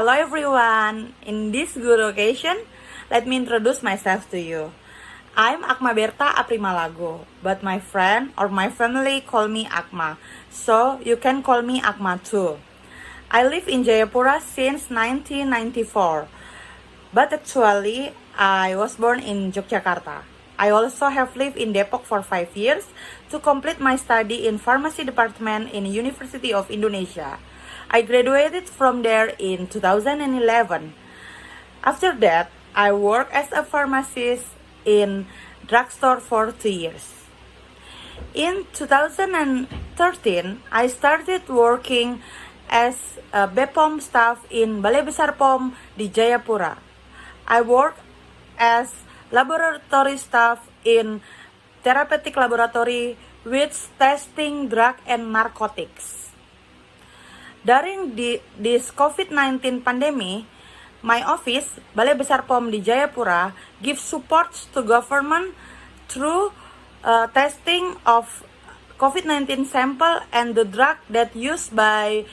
Hello everyone. In this good occasion, let me introduce myself to you. I'm Akma Berta Aprimalago, but my friend or my family call me Akma, so you can call me Akma too. I live in Jayapura since 1994, but actually I was born in Yogyakarta. I also have lived in Depok for 5 years to complete my study in pharmacy department in University of Indonesia. I graduated from there in 2011. After that, I worked as a pharmacist in drugstore for 2 years. In 2013, I started working as a BPOM staff in Balai Besar POM di Jayapura. I work as laboratory staff in therapeutic laboratory with testing drug and narcotics. During this COVID-19 pandemic, my office, Balai Besar POM di Jayapura, gives support to government through testing of COVID-19 sample and the drug that used by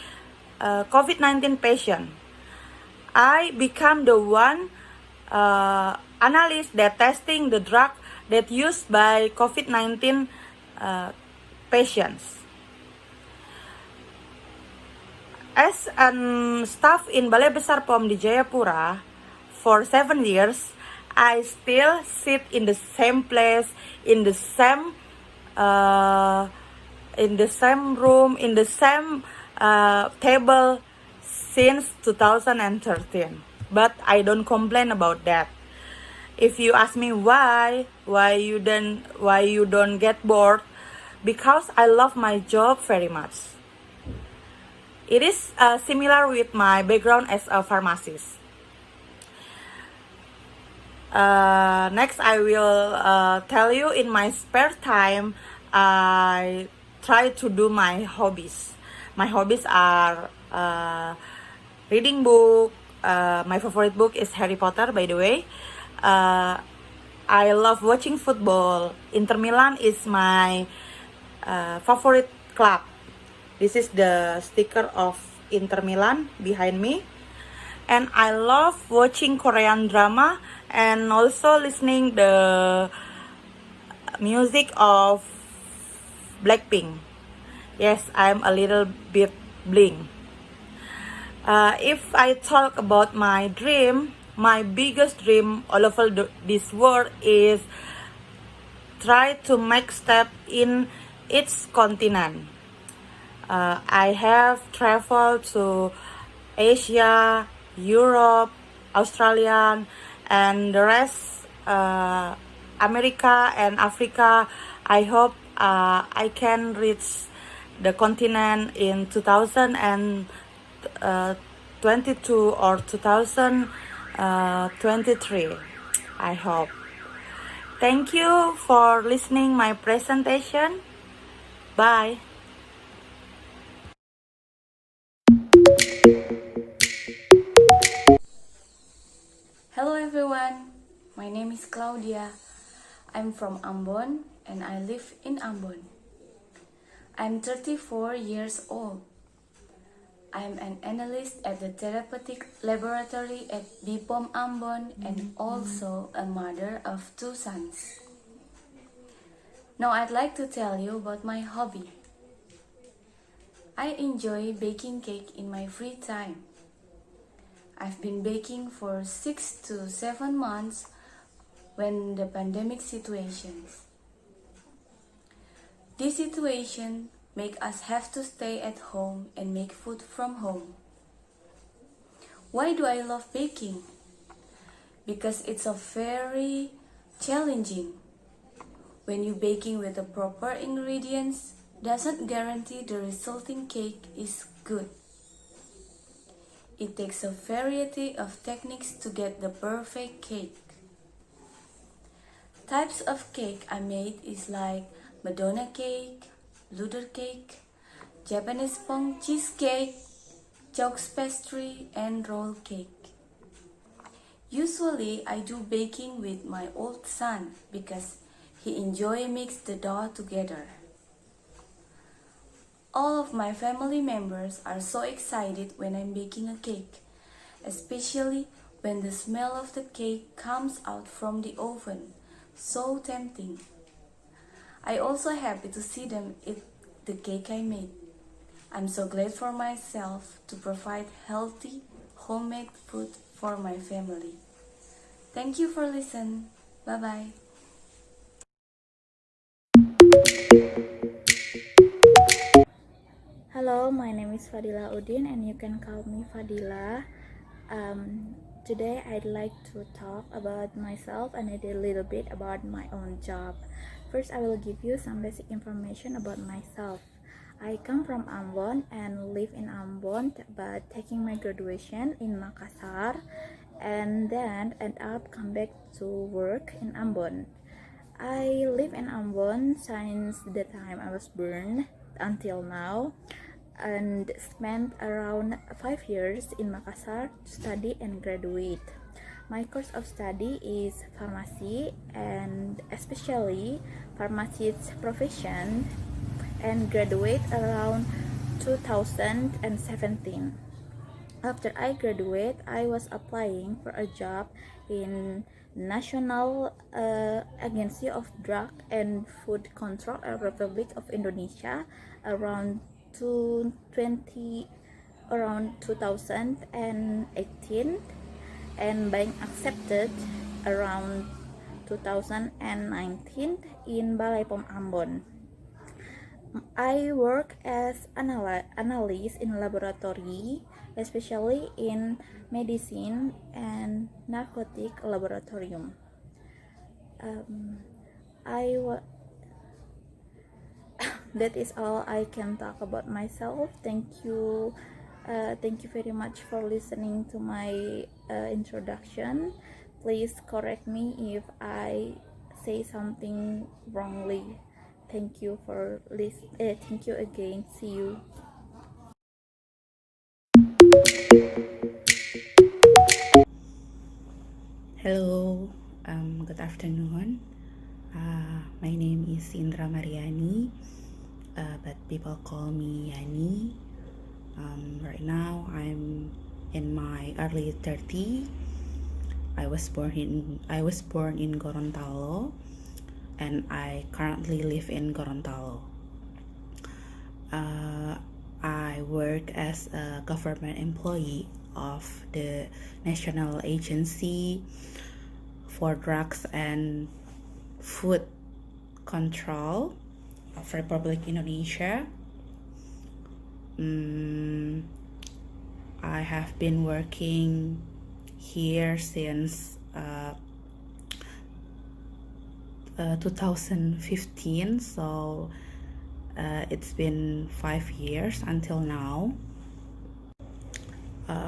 COVID-19 patient. I become the one analyst that testing the drug that used by COVID-19 patients. As a staff in Balai Besar POM di Jayapura for 7 years, I still sit in the same place, in the same room, in the same table since 2013. But I don't complain about that. If you ask me why you don't get bored, because I love my job very much. It is similar with my background as a pharmacist. Next, I will tell you in my spare time, I try to do my hobbies. My hobbies are reading book. My favorite book is Harry Potter, by the way. I love watching football. Inter Milan is my favorite club. This is the sticker of Inter Milan behind me. And I love watching Korean drama and also listening the music of Blackpink. Yes, I'm a little bit bling. If I talk about my dream, my biggest dream all over this world is try to make step in each continent. I have traveled to Asia, Europe, Australia, and the rest, America and Africa. I hope I can reach the continent in 2022 or 2023. I hope. Thank you for listening my presentation. Bye. Hello everyone, my name is Claudia. I'm from Ambon and I live in Ambon. I'm 34 years old. I'm an analyst at the therapeutic laboratory at BPOM Ambon and also a mother of 2 sons. Now I'd like to tell you about my hobby. I enjoy baking cake in my free time. I've been baking for 6 to 7 months when the pandemic situations. This situation make us have to stay at home and make food from home. Why do I love baking? Because it's a very challenging. When you baking with the proper ingredients, doesn't guarantee the resulting cake is good. It takes a variety of techniques to get the perfect cake. Types of cake I made is like Madonna cake, Luder cake, Japanese sponge cheesecake, chalk pastry, and roll cake. Usually I do baking with my old son because he enjoy mix the dough together. All of my family members are so excited when I'm baking a cake especially when the smell of the cake comes out from the oven. So tempting. I also happy to see them eat the cake I made. I'm so glad for myself to provide healthy, homemade food for my family. Thank you for listening. Bye bye. Hello, my name is Fadila Udin and you can call me Fadila. Today I'd like to talk about myself and a little bit about my own job. First, I will give you some basic information about myself. I come from Ambon and live in Ambon, but taking my graduation in Makassar and then end up come back to work in Ambon. I live in Ambon since the time I was born until now and spent around 5 years in Makassar to study and graduate. My course of study is pharmacy and especially pharmacist profession and graduate around 2017. After I graduate, I was applying for a job in National Agency of Drug and Food Control Republic of Indonesia around 2018 and being accepted around 2019 in Balai POM Ambon. I work as analyst in laboratory, especially in medicine and narcotic laboratorium. I that is all I can talk about myself. Thank you very much for listening to my introduction. Please correct me if I say something wrongly. Thank you for listening. Thank you again. See you. Hello, good afternoon. My name is Indra Mariani, but people call me Yani. Right now, I'm in my early 30. I was born in Gorontalo, and I currently live in Gorontalo. I work as a government employee of the National Agency for Drugs and Food Control of Republic Indonesia. I have been working here since 2015, so it's been 5 years until now.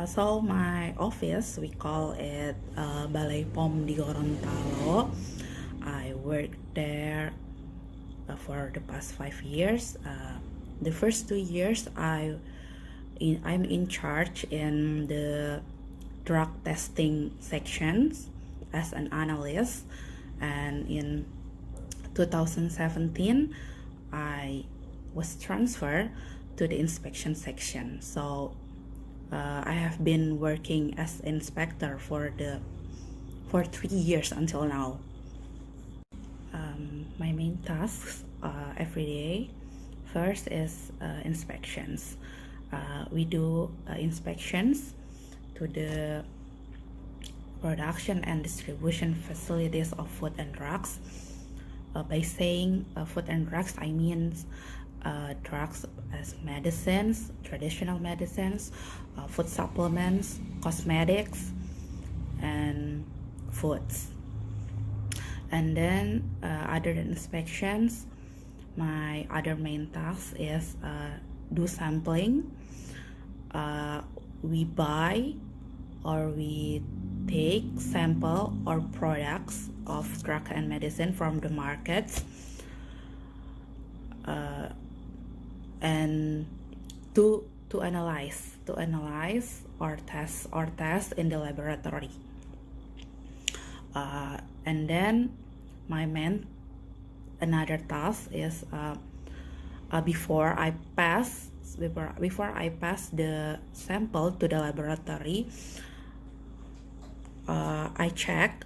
So my office, we call it Balai POM di Gorontalo. I worked there for the past 5 years. The first 2 years, I'm in charge in the drug testing sections as an analyst, and in 2017 I was transferred to the inspection section. So I have been working as inspector for 3 years until now. My main tasks every day, first is inspections. We do inspections to the production and distribution facilities of food and drugs. By saying food and drugs, I mean drugs as medicines, traditional medicines, food supplements, cosmetics, and foods. And then other than inspections, my other main task is do sampling. We buy or we take sample or products of drug and medicine from the markets and to analyze or test in the laboratory. And then my another task is before I pass the sample to the laboratory, I check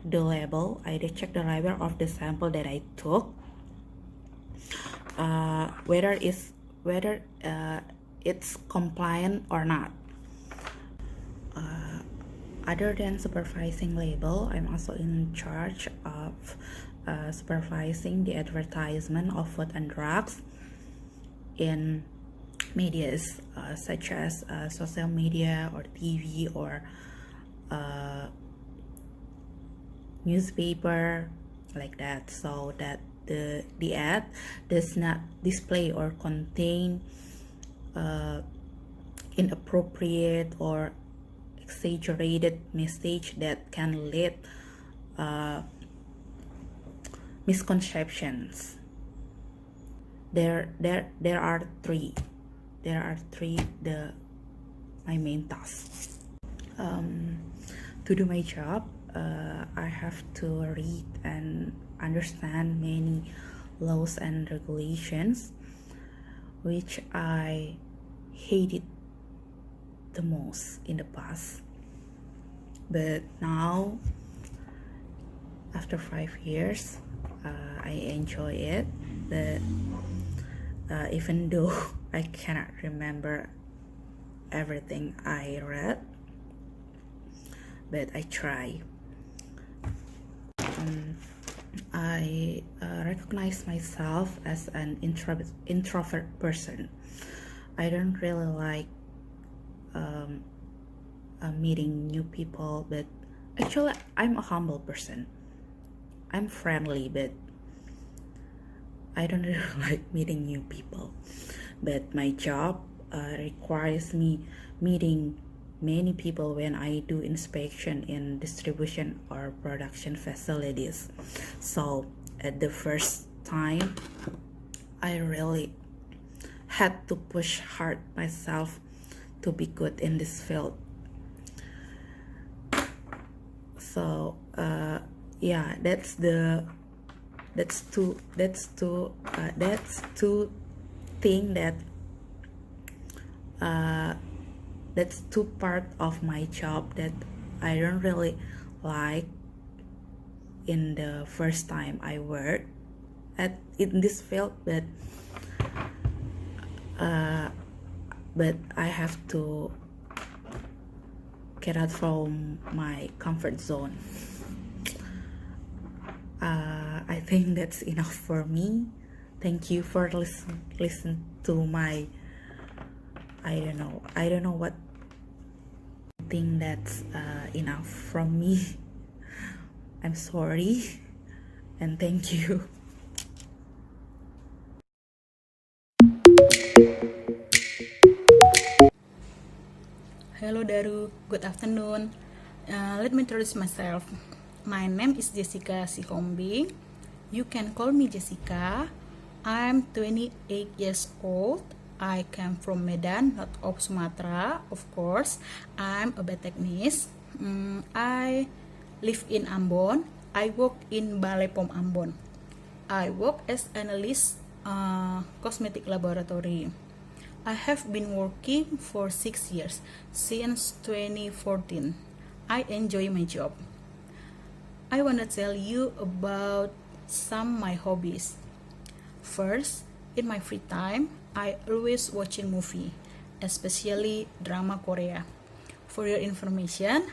the label. I did check the label of the sample that I took, whether it's compliant or not. Other than supervising label, I'm also in charge of supervising the advertisement of food and drugs in medias such as social media or TV or newspaper, like that, so that the ad does not display or contain inappropriate or exaggerated message that can lead misconceptions. There are three my main tasks. To do my job, I have to read and understand many laws and regulations, which I hated the most in the past. But now, after 5 years, I enjoy it. But even though I cannot remember everything I read, but I try. I recognize myself as an introvert person. I don't really like meeting new people, but actually I'm a humble person. I'm friendly, but I don't really like meeting new people. But my job requires me meeting many people when I do inspection in distribution or production facilities. So at the first time, I really had to push hard myself to be good in this field. So yeah, that's two thing that that's two part of my job that I don't really like in the first time I worked in this field, but I have to get out from my comfort zone. I think that's enough for me. Thank you for listen to my I don't know what. I think that's enough from me. I'm sorry and thank you. Hello Daru, good afternoon. Let me introduce myself. My name is Yosika Sihombing. You can call me Jessica. I'm 28 years old. I came from Medan, not of Sumatra, of course. I'm a bed technician. I live in Ambon. I work in Balai POM Ambon. I work as analyst cosmetic laboratory. I have been working for 6 years, since 2014. I enjoy my job. I want to tell you about some my hobbies. First, in my free time, I always watching movie, especially drama Korea. For your information,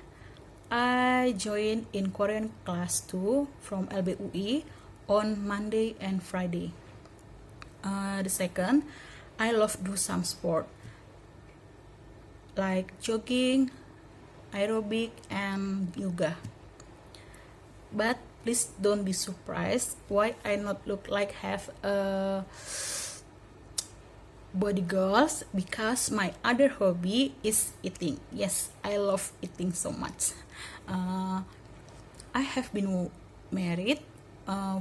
I join in Korean class 2 from LBUI on Monday and Friday. The second, I love do some sport like jogging, aerobic, and yoga. But please don't be surprised why I not look like have a body goals, because my other hobby is eating. Yes, I love eating so much. I have been married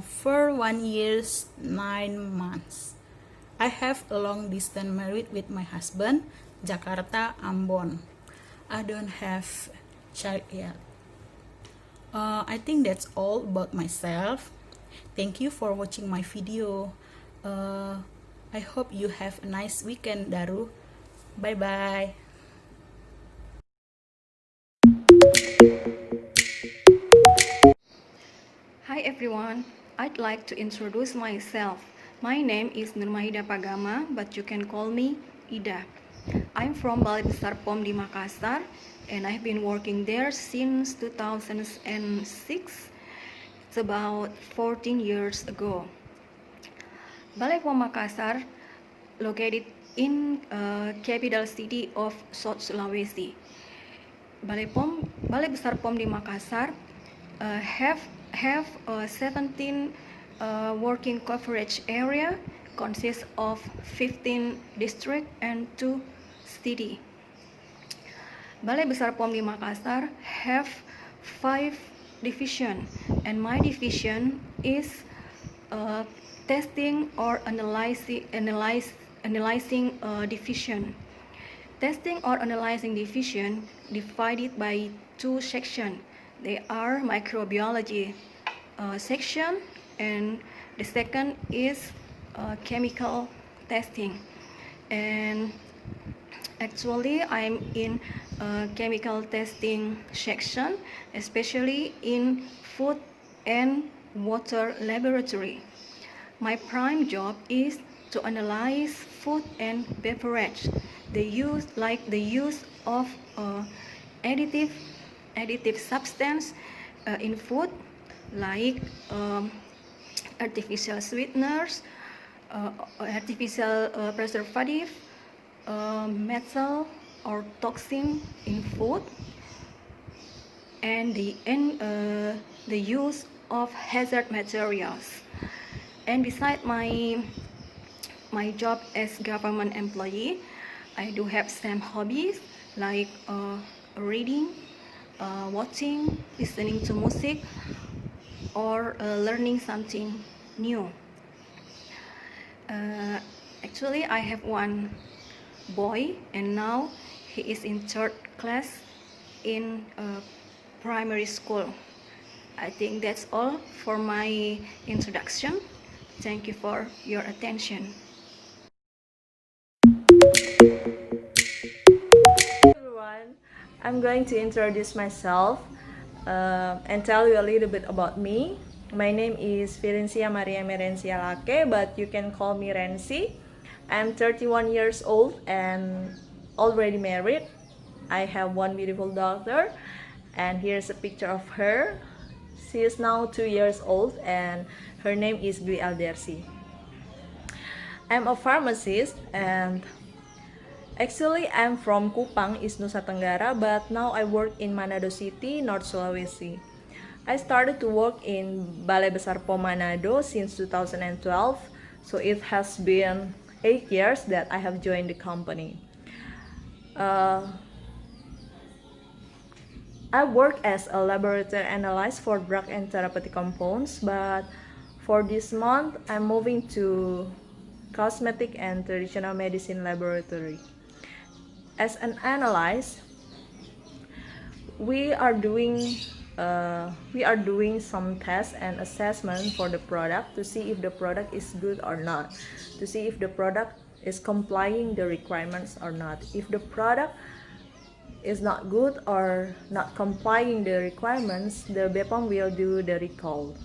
for 1 year 9 months. I have a long distance married with my husband, Jakarta, Ambon. I don't have child yet. I think that's all about myself. Thank you for watching my video. I hope you have a nice weekend, Daru. Bye bye. everyone, I'd like to introduce myself. My name is Nurmahida Pagama, but you can call me Ida. I'm from Balai Besar POM di Makassar, and I've been working there since 2006. It's about 14 years ago. Balai POM Makassar, located in capital city of South Sulawesi. Balai Besar POM di Makassar have 17 working coverage area, consists of 15 district and 2 city. Balai Besar POM di Makassar have 5 division, and my division is testing or analyzing division. Testing or analyzing division divided by 2 sections. They are microbiology section, and the second is chemical testing. And actually, I'm in chemical testing section, especially in food and water laboratory. My prime job is to analyze food and beverage. The use of additive substance in food, like artificial sweeteners, artificial preservative, metal or toxin in food, and the use of hazard materials. And beside my job as government employee, I do have some hobbies like reading, watching, listening to music, or learning something new. Actually, I have one boy, and now he is in 3rd class in primary school. I think that's all for my introduction. Thank you for your attention. Everyone, I'm going to introduce myself and tell you a little bit about me. My name is Firencia Maria Merencia Lake, but you can call me Ranci. I'm 31 years old and already married. I have one beautiful daughter, and here's a picture of her. She is now 2 years old, and her name is Dwi Aldersi. I'm a pharmacist, and actually, I'm from Kupang, East Nusa Tenggara, but now I work in Manado City, North Sulawesi. I started to work in Balai Besar POM Manado since 2012, so it has been 8 years that I have joined the company. I work as a laboratory analyst for drug and therapeutic compounds, but for this month, I'm moving to cosmetic and traditional medicine laboratory. As an analyst, we are doing some tests and assessment for the product to see if the product is good or not, to see if the product is complying the requirements or not. If the product is not good or not complying the requirements, the BPOM will do the recall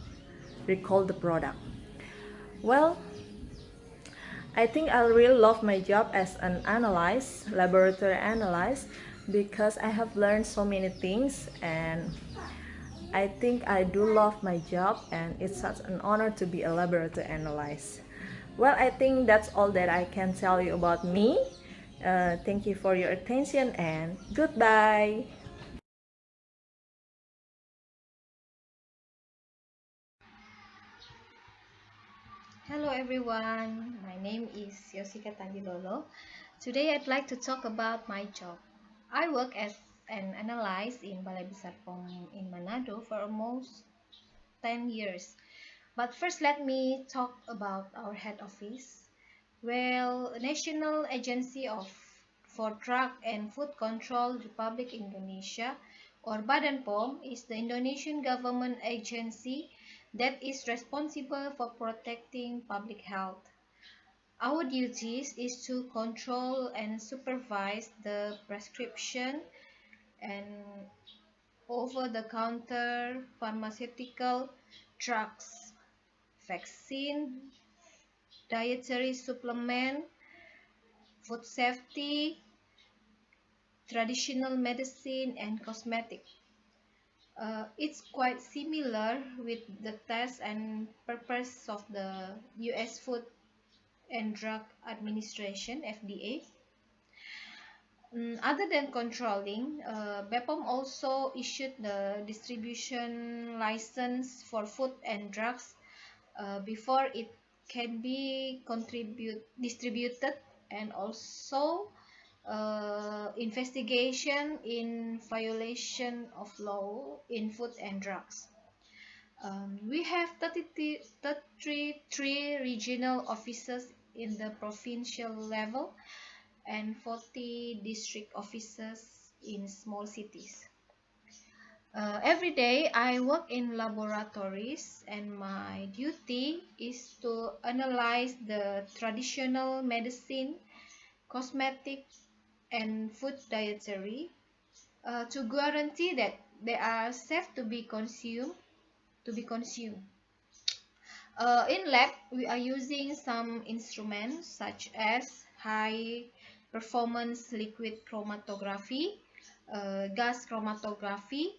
the product. Well, I think I really love my job as an analyst, laboratory analyst, because I have learned so many things, and I think I do love my job, and it's such an honor to be a laboratory analyst. Well, I think that's all that I can tell you about me. Thank you for your attention, and goodbye. Hello everyone, my name is Yosika. Today I'd like to talk about my job. I work as an analyst in Balai Besar POM in Manado for almost 10 years. But first let me talk about our head office. Well, National Agency for Drug and Food Control Republic Indonesia, or Badan POM, is the Indonesian government agency that is responsible for protecting public health. Our duties is to control and supervise the prescription and over-the-counter pharmaceutical drugs, vaccine, dietary supplement, food safety, traditional medicine, and cosmetic. It's quite similar with the task and purpose of the US Food and Drug Administration (FDA). Other than controlling, BPOM also issued the distribution license for food and drugs before it can be distributed, and also investigation in violation of law in food and drugs. We have 33 regional offices in the provincial level and 40 district offices in small cities. Every day I work in laboratories, and my duty is to analyze the traditional medicine, cosmetic, and food dietary to guarantee that they are safe to be consumed. In lab, we are using some instruments such as high performance liquid chromatography, gas chromatography,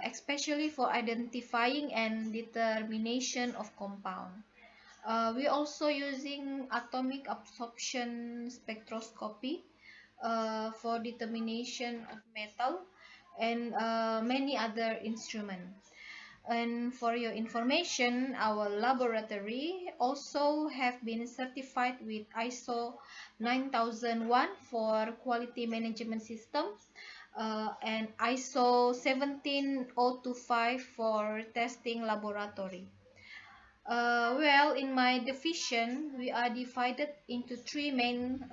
especially for identifying and determination of compound. We also using atomic absorption spectroscopy for determination of metal, and many other instruments. And for your information, our laboratory also have been certified with ISO 9001 for quality management system, and ISO 17025 for testing laboratory. Well, in my division, we are divided into three main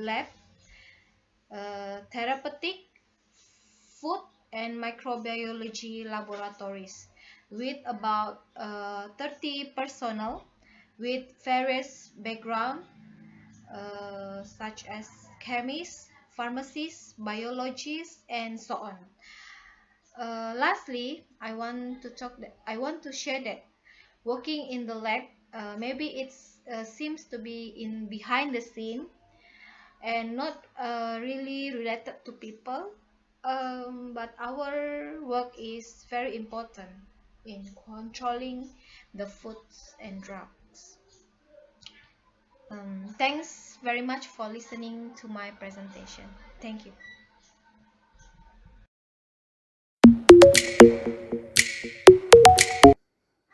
labs: therapeutic, food, and microbiology laboratories, with about 30 personnel with various background, such as chemists, pharmacists, biologists, and so on. Lastly, I want to share that working in the lab, maybe it seems to be in behind the scene and not really related to people, but our work is very important in controlling the foods and drugs. Thanks very much for listening to my presentation. Thank you.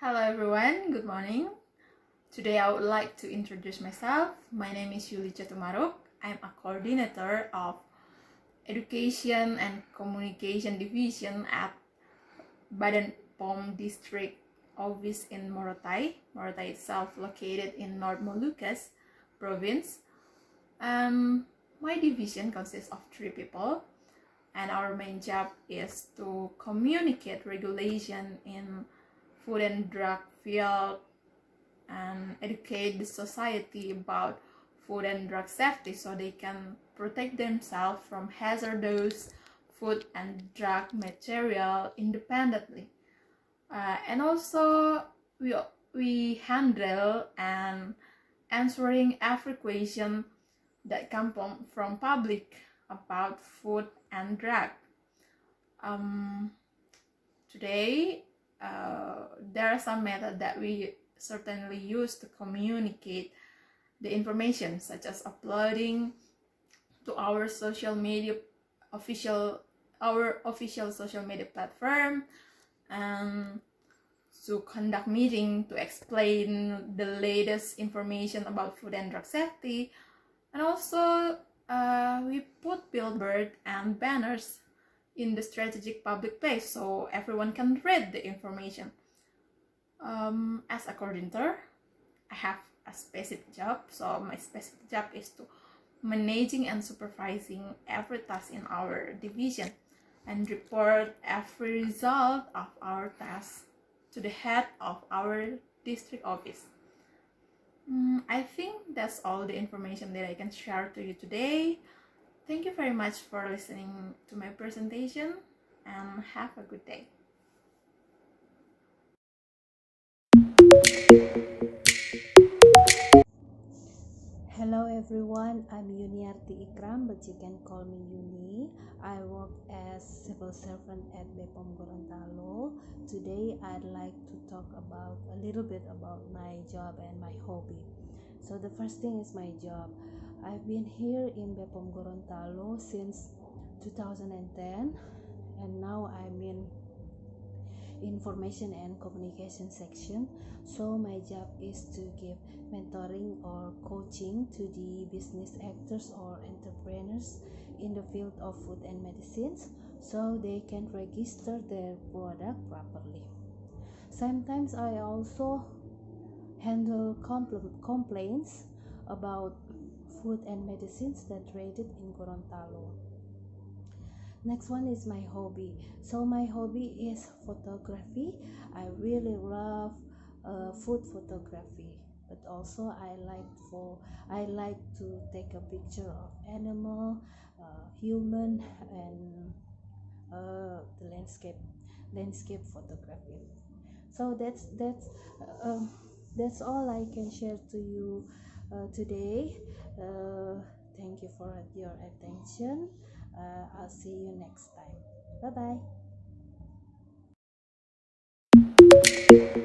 Hello everyone, good morning. Today I would like to introduce myself. My name is Julieta. I'm a coordinator of Education and Communication Division at Badan POM District Office in Morotai. Morotai itself located in North Molucas province. My division consists of 3 people, and our main job is to communicate regulation in food and drug field and educate the society about food and drug safety so they can protect themselves from hazardous food and drug material independently. And also we handle and answering every question that come from public about food and drug. Today there are some methods that we certainly use to communicate the information, such as uploading to our official social media platform, and to conduct meeting to explain the latest information about food and drug safety. And also we put billboard and banners in the strategic public place so everyone can read the information. As a coordinator, I have a specific job. So my specific job is to managing and supervising every task in our division and report every result of our task to the head of our district office. I think that's all the information that I can share to you today. Thank you very much for listening to my presentation, and have a good day. everyone, I'm Yuniarti Ikram, but you can call me Yuni. I work as civil servant at BPOM Gorontalo. Today I'd like to talk about a little bit about my job and my hobby. So the first thing is my job. I've been here in BPOM Gorontalo since 2010, and now I'm in information and communication section. So my job is to give mentoring or coaching to the business actors or entrepreneurs in the field of food and medicines, so they can register their product properly. Sometimes I also handle complaints about food and medicines that traded in Gorontalo. Next one is my hobby. So my hobby is photography. I really love food photography, but also I like to take a picture of animal, human, and the landscape photography. So that's all I can share to you today. Thank you for your attention. I'll see you next time. Bye bye.